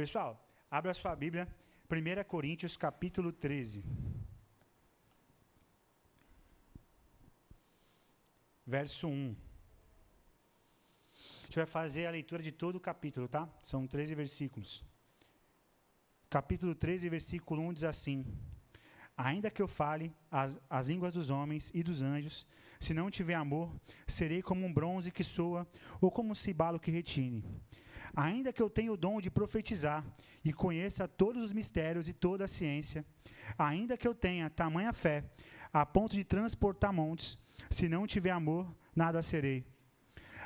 Pessoal, abra sua Bíblia, 1 Coríntios capítulo 13. Verso 1. A gente vai fazer a leitura de todo o capítulo, tá? São 13 versículos. Capítulo 13, versículo 1 diz assim: ainda que eu fale as línguas dos homens e dos anjos, se não tiver amor, serei como um bronze que soa ou como um cibalo que retine. Ainda que eu tenha o dom de profetizar e conheça todos os mistérios e toda a ciência, ainda que eu tenha tamanha fé a ponto de transportar montes, se não tiver amor, nada serei.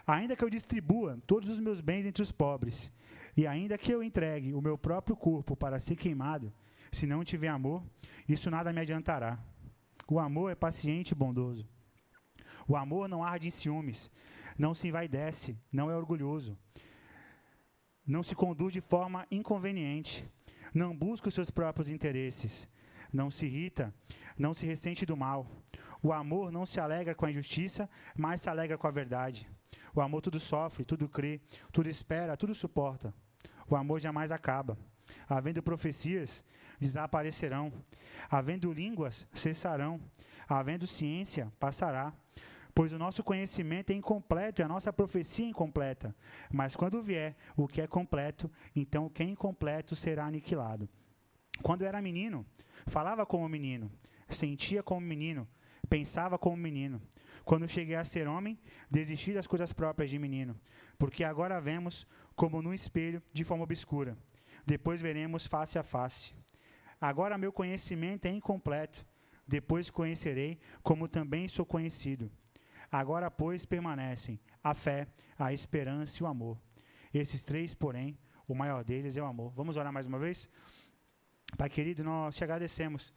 Ainda que eu distribua todos os meus bens entre os pobres, e ainda que eu entregue o meu próprio corpo para ser queimado, se não tiver amor, isso nada me adiantará. O amor é paciente e bondoso. O amor não arde em ciúmes, não se envaidece, não é orgulhoso, não se conduz de forma inconveniente, não busca os seus próprios interesses, não se irrita, não se ressente do mal. O amor não se alegra com a injustiça, mas se alegra com a verdade. O amor tudo sofre, tudo crê, tudo espera, tudo suporta. O amor jamais acaba. Havendo profecias, desaparecerão. Havendo línguas, cessarão. Havendo ciência, passará. Pois o nosso conhecimento é incompleto e a nossa profecia é incompleta. Mas quando vier o que é completo, então o que é incompleto será aniquilado. Quando eu era menino, falava como menino, sentia como menino, pensava como menino. Quando cheguei a ser homem, desisti das coisas próprias de menino, porque agora vemos como num espelho de forma obscura. Depois veremos face a face. Agora meu conhecimento é incompleto, depois conhecerei como também sou conhecido. Agora, pois, permanecem a fé, a esperança e o amor. Esses três, porém, o maior deles é o amor. Vamos orar mais uma vez? Pai querido, nós te agradecemos,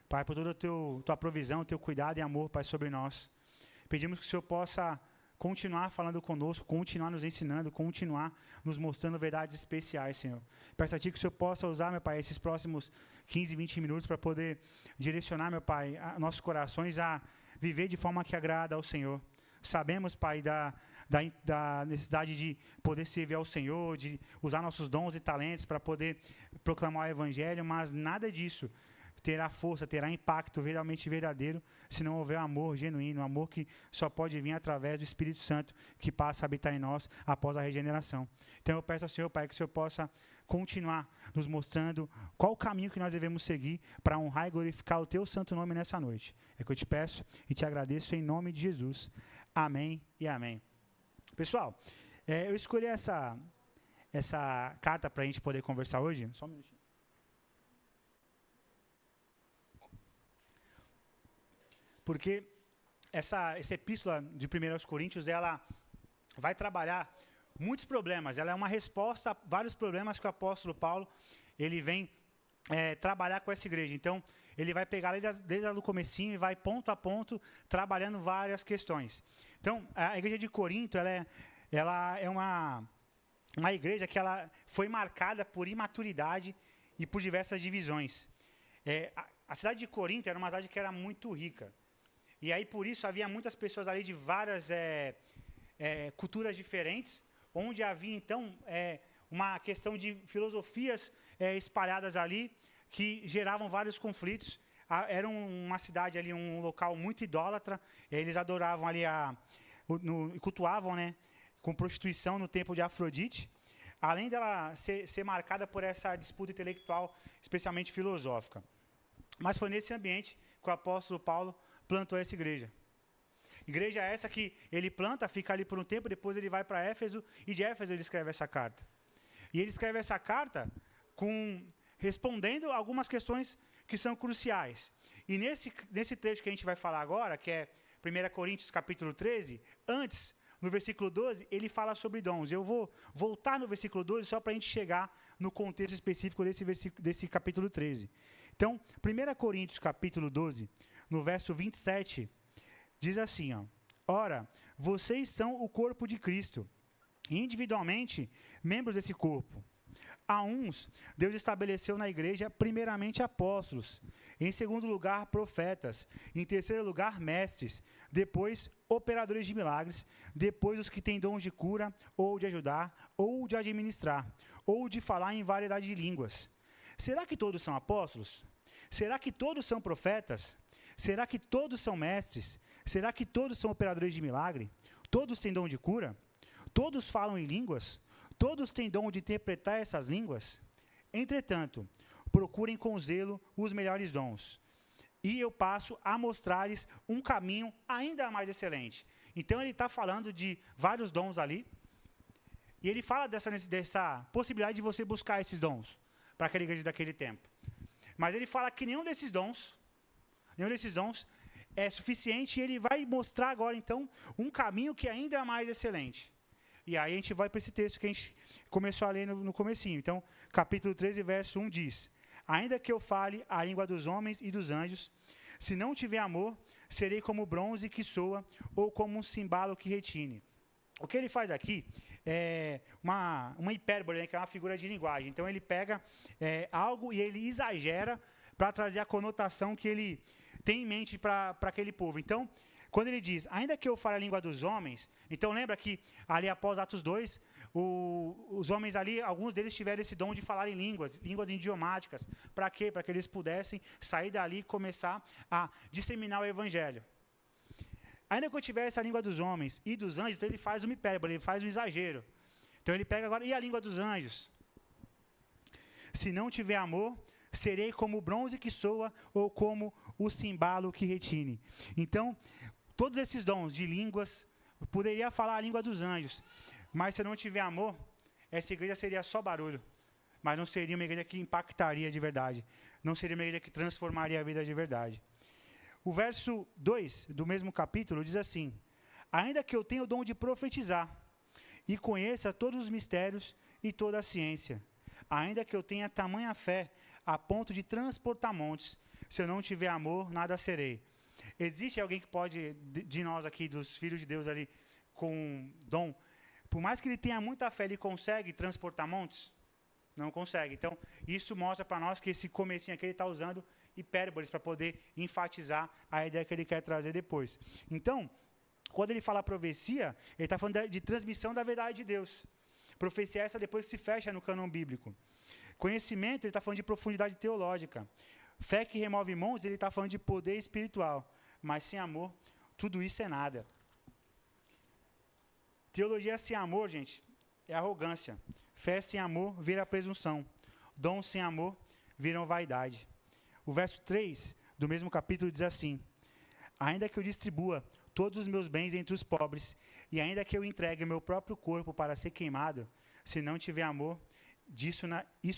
Pai, por toda a tua provisão, teu cuidado e amor, Pai, sobre nós. Pedimos que o Senhor possa continuar falando conosco, continuar nos ensinando, continuar nos mostrando verdades especiais, Senhor. Peço a Ti que o Senhor possa usar, meu Pai, esses próximos 15, 20 minutos para poder direcionar, meu Pai, nossos corações a viver de forma que agrada ao Senhor. Sabemos, Pai, da necessidade de poder servir ao Senhor, de usar nossos dons e talentos para poder proclamar o Evangelho, mas nada disso terá força, terá impacto realmente verdadeiro, se não houver amor genuíno, amor que só pode vir através do Espírito Santo que passa a habitar em nós após a regeneração. Então eu peço ao Senhor, Pai, que o Senhor possa continuar nos mostrando qual o caminho que nós devemos seguir para honrar e glorificar o Teu santo nome nessa noite. É que eu te peço e te agradeço em nome de Jesus. Amém e amém. Pessoal, eu escolhi essa carta para a gente poder conversar hoje. Só um minutinho. Porque essa epístola de 1 Coríntios, ela vai trabalhar muitos problemas. Ela é uma resposta a vários problemas que o apóstolo Paulo ele vem trabalhar com essa igreja. Então, ele vai pegar desde o comecinho e vai ponto a ponto trabalhando várias questões. Então, a igreja de Corinto, ela é uma igreja que ela foi marcada por imaturidade e por diversas divisões. A cidade de Corinto era uma cidade que era muito rica. E aí, por isso, havia muitas pessoas ali de várias culturas diferentes, onde havia, então, uma questão de filosofias espalhadas ali, que geravam vários conflitos. Era uma cidade ali, um local muito idólatra. Eles adoravam ali, cultuavam, né, com prostituição no templo de Afrodite, além dela ser marcada por essa disputa intelectual, especialmente filosófica. Mas foi nesse ambiente que o apóstolo Paulo plantou essa igreja. Igreja essa que ele planta, fica ali por um tempo, depois ele vai para Éfeso, e de Éfeso ele escreve essa carta. E ele escreve essa carta respondendo algumas questões que são cruciais. E nesse trecho que a gente vai falar agora, que é 1 Coríntios capítulo 13, antes, no versículo 12, ele fala sobre dons. Eu vou voltar no versículo 12 só para a gente chegar no contexto específico desse capítulo 13. Então, 1 Coríntios capítulo 12, no verso 27, diz assim, ora, vocês são o corpo de Cristo, e individualmente, membros desse corpo. A uns, Deus estabeleceu na igreja, primeiramente apóstolos, em segundo lugar, profetas, em terceiro lugar, mestres, depois operadores de milagres, depois os que têm dons de cura, ou de ajudar, ou de administrar, ou de falar em variedade de línguas. Será que todos são apóstolos? Será que todos são profetas? Será que todos são mestres? Será que todos são operadores de milagre? Todos têm dom de cura? Todos falam em línguas? Todos têm dom de interpretar essas línguas? Entretanto, procurem com zelo os melhores dons. E eu passo a mostrar-lhes um caminho ainda mais excelente. Então, ele está falando de vários dons ali. E ele fala dessa possibilidade de você buscar esses dons para aquela igreja daquele tempo. Mas ele fala que nenhum desses dons é suficiente, e ele vai mostrar agora, então, um caminho que ainda é mais excelente. E aí a gente vai para esse texto que a gente começou a ler no comecinho. Então, capítulo 13, verso 1 diz: ainda que eu fale a língua dos homens e dos anjos, se não tiver amor, serei como bronze que soa, ou como um cimbalo que retine. O que ele faz aqui é uma hipérbole, né, que é uma figura de linguagem. Então, ele pega algo e ele exagera para trazer a conotação que ele tem em mente para aquele povo. Então, quando ele diz, ainda que eu fale a língua dos homens, então lembra que ali após Atos 2, os homens ali, alguns deles tiveram esse dom de falar em línguas idiomáticas. Para quê? Para que eles pudessem sair dali e começar a disseminar o evangelho. Ainda que eu tivesse a língua dos homens e dos anjos, então ele faz uma hipérbole, ele faz um exagero. Então ele pega agora, e a língua dos anjos? Se não tiver amor, serei como o bronze que soa, ou como o cimbalo que retine. Então, todos esses dons de línguas, eu poderia falar a língua dos anjos, mas se eu não tiver amor, essa igreja seria só barulho, mas não seria uma igreja que impactaria de verdade, não seria uma igreja que transformaria a vida de verdade. O verso 2 do mesmo capítulo diz assim: ainda que eu tenha o dom de profetizar, e conheça todos os mistérios e toda a ciência, ainda que eu tenha tamanha fé, a ponto de transportar montes, se eu não tiver amor, nada serei. Existe alguém que pode, de nós aqui, dos filhos de Deus ali, com dom, por mais que ele tenha muita fé, ele consegue transportar montes? Não consegue. Então, isso mostra para nós que esse comecinho aqui, ele está usando hipérboles para poder enfatizar a ideia que ele quer trazer depois. Então, quando ele fala profecia, ele está falando de transmissão da verdade de Deus. Profecia essa depois se fecha no cânon bíblico. Conhecimento, ele está falando de profundidade teológica. Fé que remove montes, ele está falando de poder espiritual. Mas sem amor, tudo isso é nada. Teologia sem amor, gente, é arrogância. Fé sem amor vira presunção. Dom sem amor viram vaidade. O verso 3 do mesmo capítulo diz assim: ainda que eu distribua todos os meus bens entre os pobres, e ainda que eu entregue o meu próprio corpo para ser queimado, se não tiver amor, isso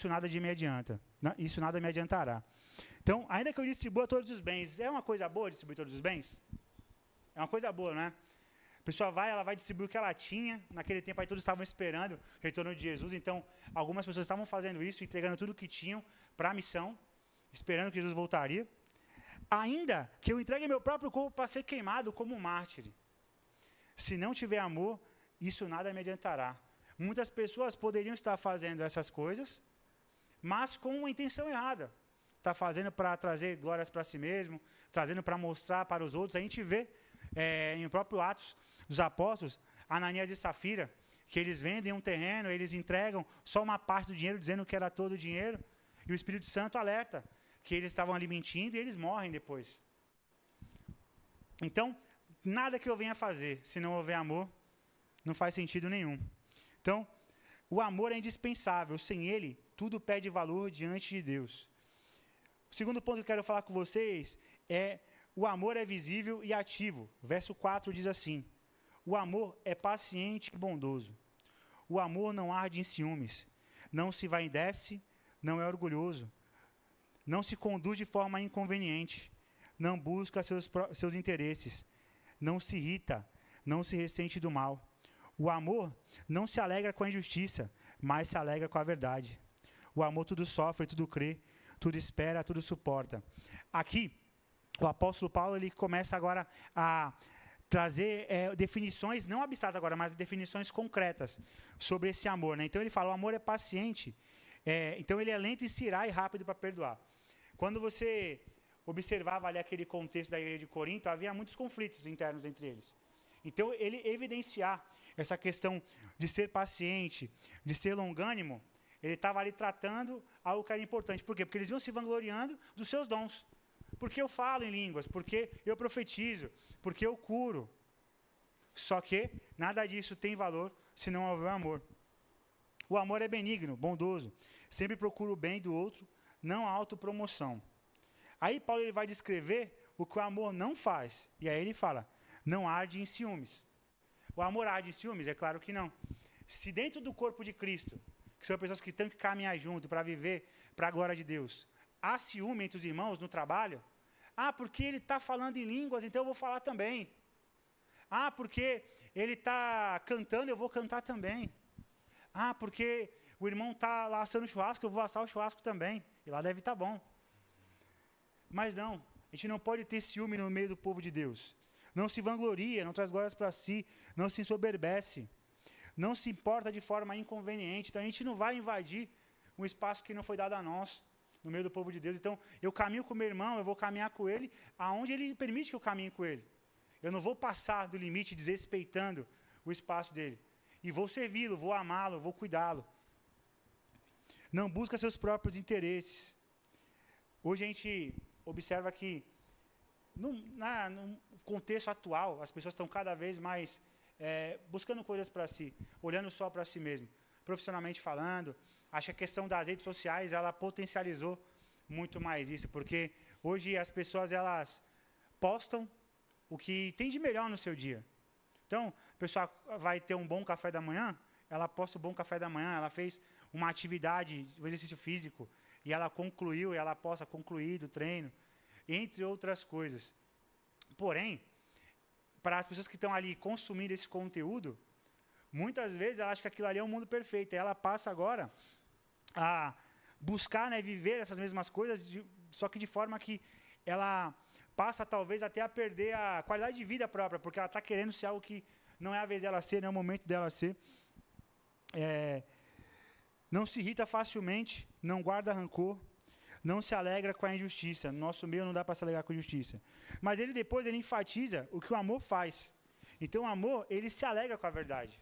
nada me adianta. Isso nada me adiantará. Então, ainda que eu distribua todos os bens, é uma coisa boa distribuir todos os bens? É uma coisa boa, não é? A pessoa ela vai distribuir o que ela tinha. Naquele tempo aí todos estavam esperando o retorno de Jesus, então algumas pessoas estavam fazendo isso, entregando tudo o que tinham para a missão, esperando que Jesus voltaria. Ainda que eu entregue meu próprio corpo para ser queimado como um mártir, se não tiver amor, isso nada me adiantará. Muitas pessoas poderiam estar fazendo essas coisas, mas com uma intenção errada. Está fazendo para trazer glórias para si mesmo, trazendo para mostrar para os outros. A gente vê em próprio Atos dos Apóstolos, Ananias e Safira, que eles vendem um terreno, eles entregam só uma parte do dinheiro, dizendo que era todo o dinheiro, e o Espírito Santo alerta que eles estavam ali mentindo e eles morrem depois. Então, nada que eu venha fazer, se não houver amor, não faz sentido nenhum. Então, o amor é indispensável, sem ele, tudo perde valor diante de Deus. O segundo ponto que eu quero falar com vocês é: o amor é visível e ativo. Verso 4 diz assim: o amor é paciente e bondoso. O amor não arde em ciúmes, não se vaidece, não é orgulhoso, não se conduz de forma inconveniente, não busca seus interesses, não se irrita, não se ressente do mal. O amor não se alegra com a injustiça, mas se alegra com a verdade. O amor tudo sofre, tudo crê, tudo espera, tudo suporta. Aqui, o apóstolo Paulo ele começa agora a trazer definições, não abstratas agora, mas definições concretas sobre esse amor, né? Então ele fala: o amor é paciente, então ele é lento em se irar e rápido para perdoar. Quando você observava ali aquele contexto da igreja de Corinto, havia muitos conflitos internos entre eles. Então, ele evidenciar essa questão de ser paciente, de ser longânimo, ele estava ali tratando algo que era importante. Por quê? Porque eles iam se vangloriando dos seus dons. Porque eu falo em línguas, porque eu profetizo, porque eu curo. Só que nada disso tem valor se não houver amor. O amor é benigno, bondoso, sempre procura o bem do outro, não a autopromoção. Aí Paulo ele vai descrever o que o amor não faz. E aí ele fala, não arde em ciúmes. O amor arde em ciúmes? É claro que não. Se dentro do corpo de Cristo, que são pessoas que têm que caminhar junto para viver para a glória de Deus, há ciúme entre os irmãos no trabalho, porque ele está falando em línguas, então eu vou falar também. Porque ele está cantando, eu vou cantar também. Porque o irmão está lá assando churrasco, eu vou assar o churrasco também. E lá deve estar bom. Mas não, a gente não pode ter ciúme no meio do povo de Deus. Não se vangloria, não traz glórias para si, não se ensoberbece, não se importa de forma inconveniente. Então a gente não vai invadir um espaço que não foi dado a nós, no meio do povo de Deus. Então eu caminho com o meu irmão, eu vou caminhar com ele, aonde ele permite que eu caminhe com ele. Eu não vou passar do limite desrespeitando o espaço dele. E vou servi-lo, vou amá-lo, vou cuidá-lo. Não busca seus próprios interesses. Hoje a gente observa que, no contexto atual, as pessoas estão cada vez mais buscando coisas para si, olhando só para si mesmo. Profissionalmente falando, acho que a questão das redes sociais, ela potencializou muito mais isso, porque hoje as pessoas, elas postam o que tem de melhor no seu dia. Então, a pessoa vai ter um bom café da manhã, ela posta o bom café da manhã, ela fez uma atividade, um exercício físico, e ela concluiu, e ela posta concluído o treino, entre outras coisas. Porém, para as pessoas que estão ali consumindo esse conteúdo, muitas vezes ela acha que aquilo ali é um mundo perfeito, e ela passa agora a buscar, viver essas mesmas coisas, só que de forma que ela passa talvez até a perder a qualidade de vida própria, porque ela está querendo ser algo que não é a vez dela ser, não é o momento dela ser. Não se irrita facilmente, não guarda rancor, não se alegra com a injustiça. No nosso meio não dá para se alegrar com a injustiça. Mas ele depois enfatiza o que o amor faz. Então o amor, ele se alegra com a verdade.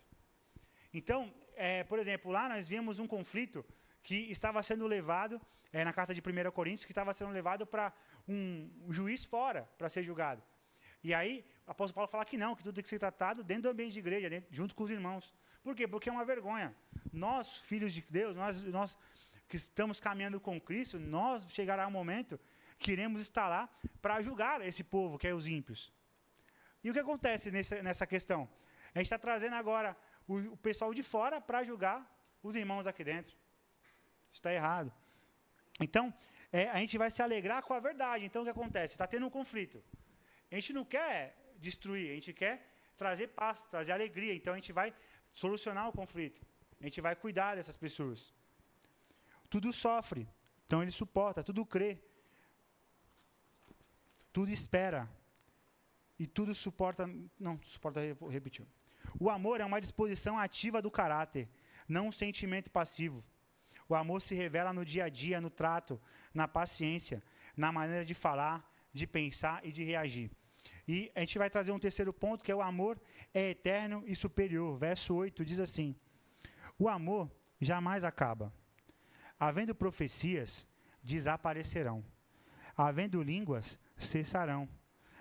Então, por exemplo, lá nós vimos um conflito que estava sendo levado, na carta de 1 Coríntios, que estava sendo levado para um juiz fora, para ser julgado. E aí, o apóstolo Paulo fala que não, que tudo tem que ser tratado dentro do ambiente de igreja, junto com os irmãos. Por quê? Porque é uma vergonha. Nós, filhos de Deus, nós que estamos caminhando com Cristo, nós chegará um momento que iremos estar lá para julgar esse povo, que é os ímpios. E o que acontece nessa questão? A gente está trazendo agora o pessoal de fora para julgar os irmãos aqui dentro. Isso está errado. Então, a gente vai se alegrar com a verdade. Então, o que acontece? Está tendo um conflito. A gente não quer destruir, a gente quer trazer paz, trazer alegria. Então, a gente vai solucionar o conflito. A gente vai cuidar dessas pessoas. Tudo sofre, então ele suporta, tudo crê, tudo espera e tudo suporta. Não, suporta, repetiu. O amor é uma disposição ativa do caráter, não um sentimento passivo. O amor se revela no dia a dia, no trato, na paciência, na maneira de falar, de pensar e de reagir. E a gente vai trazer um terceiro ponto, que é o amor é eterno e superior. Verso 8 diz assim: o amor jamais acaba. Havendo profecias, desaparecerão. Havendo línguas, cessarão.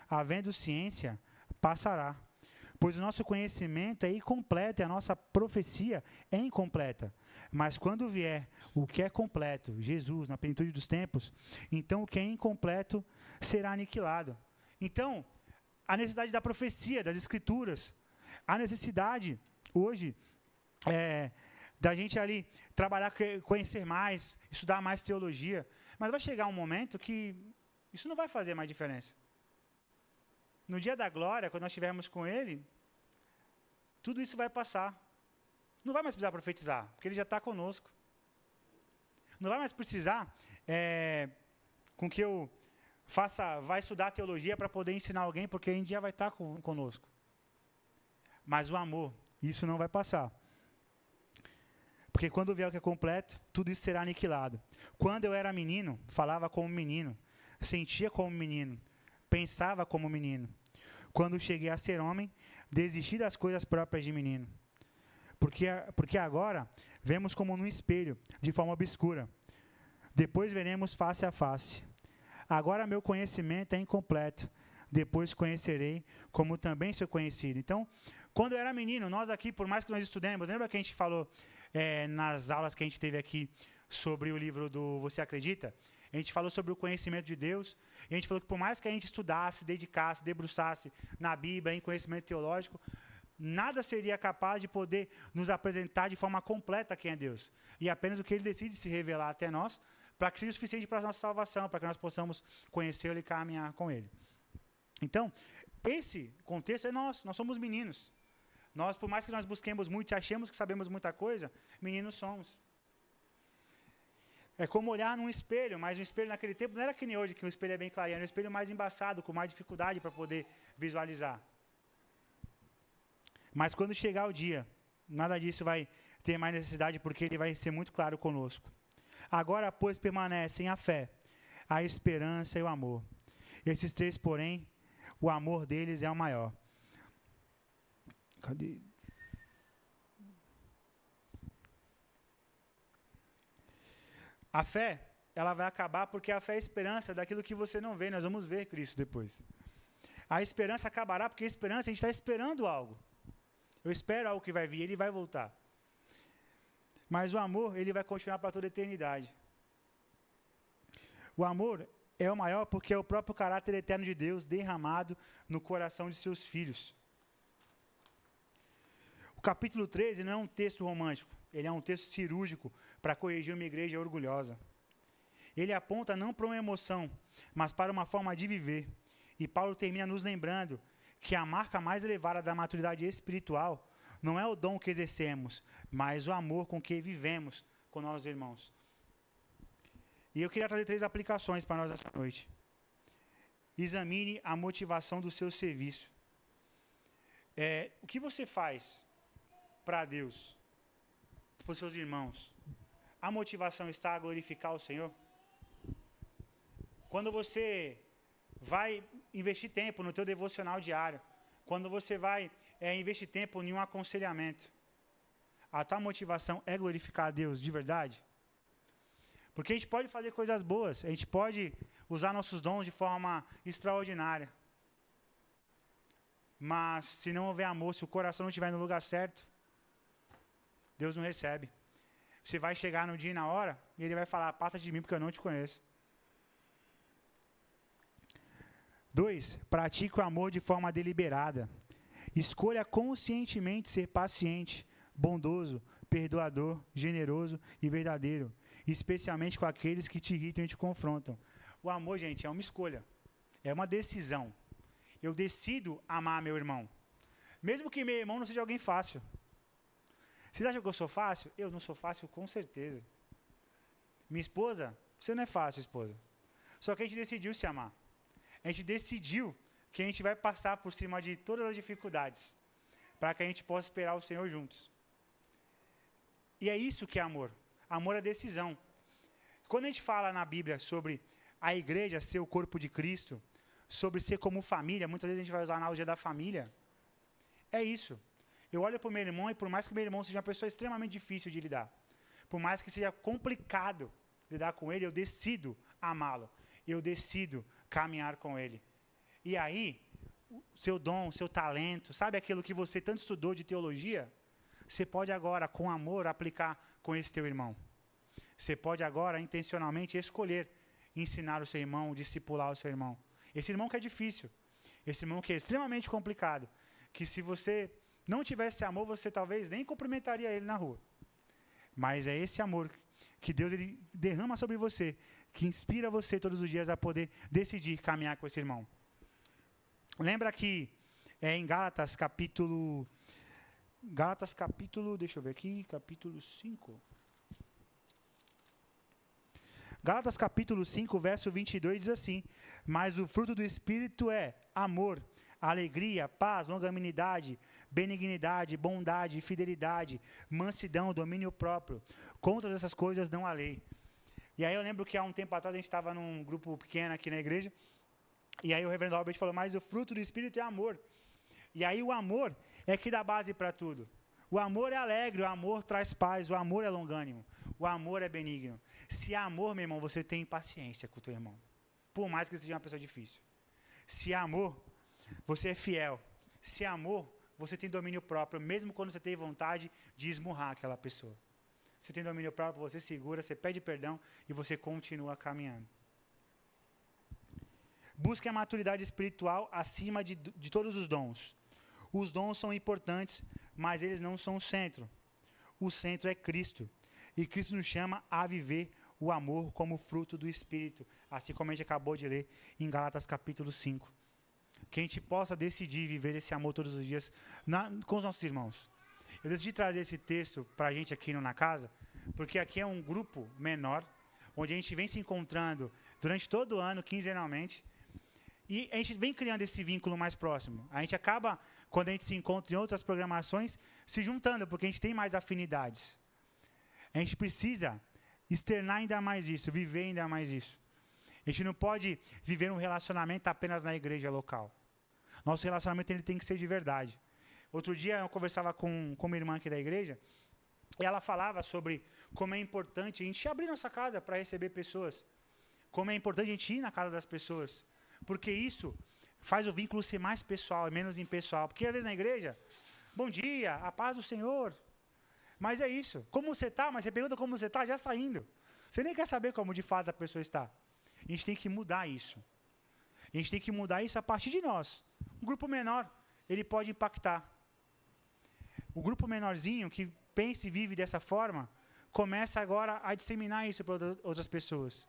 Havendo ciência, passará. Pois o nosso conhecimento é incompleto e a nossa profecia é incompleta. Mas quando vier o que é completo, Jesus, na plenitude dos tempos, então o que é incompleto será aniquilado. Então, a necessidade da profecia, das escrituras, a necessidade hoje da gente ali trabalhar, conhecer mais, estudar mais teologia, mas vai chegar um momento que isso não vai fazer mais diferença. No dia da glória, quando nós estivermos com Ele, tudo isso vai passar. Não vai mais precisar profetizar, porque Ele já está conosco. Não vai mais precisar com que eu vai estudar teologia para poder ensinar alguém, porque a gente já vai estar conosco. Mas o amor, isso não vai passar. Porque quando vier o que é completo, tudo isso será aniquilado. Quando eu era menino, falava como menino, sentia como menino, pensava como menino. Quando cheguei a ser homem, desisti das coisas próprias de menino. Porque agora vemos como num espelho, de forma obscura. Depois veremos face a face. Agora meu conhecimento é incompleto. Depois conhecerei como também sou conhecido. Então, quando eu era menino, nós aqui, por mais que nós estudemos, lembra que a gente falou nas aulas que a gente teve aqui sobre o livro do Você Acredita? A gente falou sobre o conhecimento de Deus, e a gente falou que por mais que a gente estudasse, dedicasse, debruçasse na Bíblia, em conhecimento teológico, nada seria capaz de poder nos apresentar de forma completa quem é Deus. E apenas o que Ele decide se revelar até nós, para que seja o suficiente para a nossa salvação, para que nós possamos conhecê-lo e caminhar com Ele. Então, esse contexto é nós somos meninos. Nós, por mais que nós busquemos muito e achemos que sabemos muita coisa, meninos somos. É como olhar num espelho, mas um espelho naquele tempo não era que nem hoje, que o espelho é bem clarinho, era um espelho mais embaçado, com mais dificuldade para poder visualizar. Mas quando chegar o dia, nada disso vai ter mais necessidade, porque ele vai ser muito claro conosco. Agora, pois, permanecem a fé, a esperança e o amor. Esses três, porém, o amor deles é o maior. Cadê? A fé, ela vai acabar porque a fé é a esperança daquilo que você não vê. Nós vamos ver Cristo depois. A esperança acabará porque a esperança, a gente está esperando algo. Eu espero algo que vai vir, ele vai voltar. Mas o amor, ele vai continuar para toda a eternidade. O amor é o maior porque é o próprio caráter eterno de Deus derramado no coração de seus filhos. O capítulo 13 não é um texto romântico, ele é um texto cirúrgico para corrigir uma igreja orgulhosa. Ele aponta não para uma emoção, mas para uma forma de viver. E Paulo termina nos lembrando que a marca mais elevada da maturidade espiritual não é o dom que exercemos, mas o amor com que vivemos com nossos irmãos. E eu queria trazer 3 aplicações para nós essa noite. Examine a motivação do seu serviço. O que você faz para Deus, para os seus irmãos? A motivação está a glorificar o Senhor? Quando você vai investir tempo no teu devocional diário, quando você vai investir tempo em um aconselhamento, a tua motivação é glorificar a Deus de verdade? Porque a gente pode fazer coisas boas, a gente pode usar nossos dons de forma extraordinária. Mas se não houver amor, se o coração não estiver no lugar certo, Deus não recebe. Você vai chegar no dia e na hora, e Ele vai falar, aparta de mim porque eu não te conheço. 2, pratique o amor de forma deliberada. Escolha conscientemente ser paciente, bondoso, perdoador, generoso e verdadeiro, especialmente com aqueles que te irritam e te confrontam. O amor, gente, é uma escolha, é uma decisão. Eu decido amar meu irmão, mesmo que meu irmão não seja alguém fácil. Vocês acham que eu sou fácil? Eu não sou fácil, com certeza. Minha esposa, você não é fácil, esposa. Só que a gente decidiu se amar. A gente decidiu que a gente vai passar por cima de todas as dificuldades, para que a gente possa esperar o Senhor juntos. E é isso que é amor. Amor é decisão. Quando a gente fala na Bíblia sobre a igreja ser o corpo de Cristo, sobre ser como família, muitas vezes a gente vai usar a analogia da família, é isso. Eu olho para o meu irmão e por mais que o meu irmão seja uma pessoa extremamente difícil de lidar, por mais que seja complicado lidar com ele, eu decido amá-lo. Eu decido caminhar com ele. E aí, o seu dom, o seu talento, sabe aquilo que você tanto estudou de teologia? Você pode agora, com amor, aplicar com esse teu irmão. Você pode agora, intencionalmente, escolher ensinar o seu irmão, discipular o seu irmão. Esse irmão que é difícil, esse irmão que é extremamente complicado, que se você não tivesse amor, você talvez nem cumprimentaria ele na rua. Mas é esse amor que Deus ele derrama sobre você, que inspira você todos os dias a poder decidir caminhar com esse irmão. Lembra que em Gálatas capítulo, deixa eu ver aqui, capítulo 5. Gálatas capítulo 5, verso 22 diz assim: mas o fruto do Espírito é amor, alegria, paz, longanimidade, benignidade, bondade, fidelidade, mansidão, domínio próprio. Contra essas coisas não há lei. E aí eu lembro que há um tempo atrás a gente estava num grupo pequeno aqui na igreja, e aí o reverendo Albert falou, mas o fruto do Espírito é amor. E aí o amor é que dá base para tudo. O amor é alegre, o amor traz paz, o amor é longânimo, o amor é benigno. Se há amor, meu irmão, você tem paciência com o teu irmão, por mais que ele seja uma pessoa difícil. Se há amor, você é fiel. Se há amor, você tem domínio próprio, mesmo quando você tem vontade de esmurrar aquela pessoa. Você tem domínio próprio, você segura, você pede perdão e você continua caminhando. Busque a maturidade espiritual acima de todos os dons. Os dons são importantes, mas eles não são o centro. O centro é Cristo. E Cristo nos chama a viver o amor como fruto do Espírito, assim como a gente acabou de ler em Gálatas capítulo 5. Que a gente possa decidir viver esse amor todos os dias com os nossos irmãos. Eu decidi trazer esse texto para a gente aqui no Na Casa, porque aqui é um grupo menor, onde a gente vem se encontrando durante todo o ano, quinzenalmente, e a gente vem criando esse vínculo mais próximo. A gente acaba, quando a gente se encontra em outras programações, se juntando, porque a gente tem mais afinidades. A gente precisa externar ainda mais isso, viver ainda mais isso. A gente não pode viver um relacionamento apenas na igreja local. Nosso relacionamento ele tem que ser de verdade. Outro dia eu conversava com uma irmã aqui da igreja, e ela falava sobre como é importante a gente abrir nossa casa para receber pessoas. Como é importante a gente ir na casa das pessoas. Porque isso faz o vínculo ser mais pessoal e menos impessoal. Porque às vezes na igreja, bom dia, a paz do Senhor. Mas é isso. Como você está? Mas você pergunta como você está já saindo. Você nem quer saber como de fato a pessoa está. A gente tem que mudar isso. A gente tem que mudar isso a partir de nós. Um grupo menor, ele pode impactar. O grupo menorzinho que pensa e vive dessa forma, começa agora a disseminar isso para outras pessoas.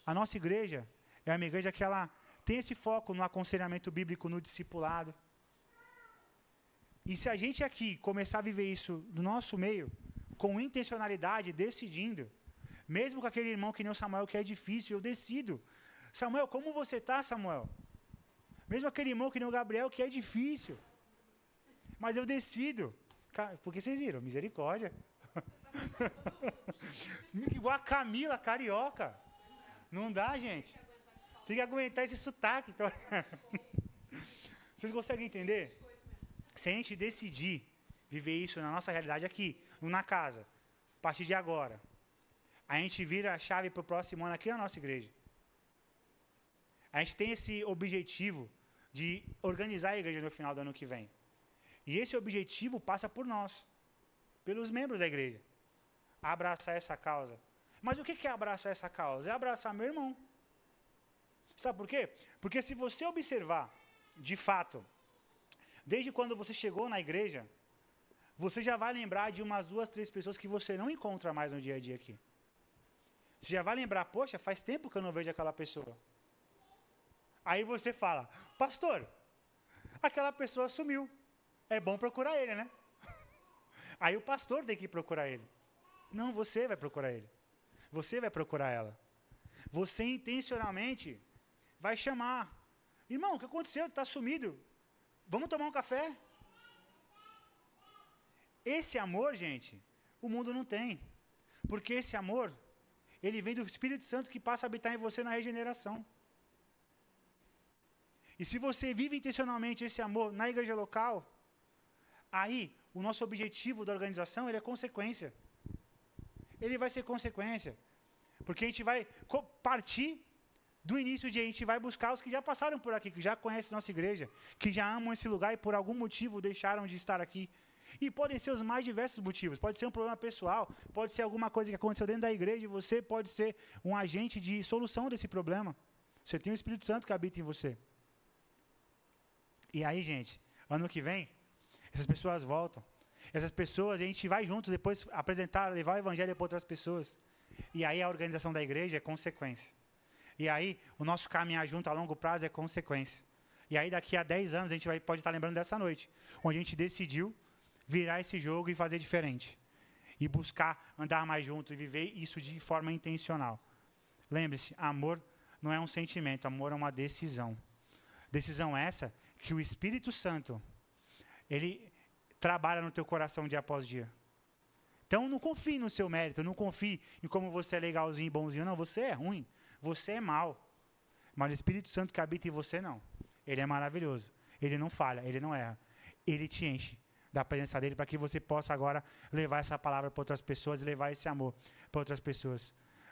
A nossa igreja é uma igreja que ela tem esse foco no aconselhamento bíblico, no discipulado. E se a gente aqui começar a viver isso no nosso meio, com intencionalidade, decidindo, mesmo com aquele irmão que nem o Samuel, que é difícil, eu decido. Samuel, como você está, Samuel? Mesmo aquele irmão que nem o Gabriel, que é difícil. Mas eu decido. Porque vocês viram, misericórdia. Igual a Camila, carioca. Não dá, gente. Tem que aguentar esse sotaque. Então. Vocês conseguem entender? Se a gente decidir viver isso na nossa realidade aqui, na casa, a partir de agora, a gente vira a chave para o próximo ano aqui na nossa igreja. A gente tem esse objetivo de organizar a igreja no final do ano que vem. E esse objetivo passa por nós, pelos membros da igreja. Abraçar essa causa. Mas o que é abraçar essa causa? É abraçar meu irmão. Sabe por quê? Porque se você observar, de fato, desde quando você chegou na igreja, você já vai lembrar de umas 2, 3 pessoas que você não encontra mais no dia a dia aqui. Você já vai lembrar, poxa, faz tempo que eu não vejo aquela pessoa. Aí você fala, pastor, aquela pessoa sumiu. É bom procurar ele, né? Aí o pastor tem que procurar ele. Não, você vai procurar ele. Você vai procurar ela. Você intencionalmente vai chamar. Irmão, o que aconteceu? Está sumido. Vamos tomar um café? Esse amor, gente, o mundo não tem. Porque esse amor, ele vem do Espírito Santo que passa a habitar em você na regeneração. E se você vive intencionalmente esse amor na igreja local, aí o nosso objetivo da organização ele é consequência. Ele vai ser consequência. Porque a gente vai partir do início de a gente vai buscar os que já passaram por aqui, que já conhecem nossa igreja, que já amam esse lugar e por algum motivo deixaram de estar aqui. E podem ser os mais diversos motivos. Pode ser um problema pessoal, pode ser alguma coisa que aconteceu dentro da igreja e você pode ser um agente de solução desse problema. Você tem o Espírito Santo que habita em você. E aí, gente, ano que vem, essas pessoas voltam. Essas pessoas, a gente vai junto depois apresentar, levar o evangelho para outras pessoas. E aí a organização da igreja é consequência. E aí o nosso caminhar junto a longo prazo é consequência. E aí daqui a 10 anos a gente pode estar lembrando dessa noite, onde a gente decidiu virar esse jogo e fazer diferente. E buscar andar mais junto e viver isso de forma intencional. Lembre-se, amor não é um sentimento, amor é uma decisão. Decisão essa que o Espírito Santo, ele trabalha no teu coração dia após dia. Então não confie no seu mérito, não confie em como você é legalzinho e bonzinho. Não, você é ruim, você é mau. Mas o Espírito Santo que habita em você, não. Ele é maravilhoso. Ele não falha, ele não erra. Ele te enche da presença dele para que você possa agora levar essa palavra para outras pessoas e levar esse amor para outras pessoas.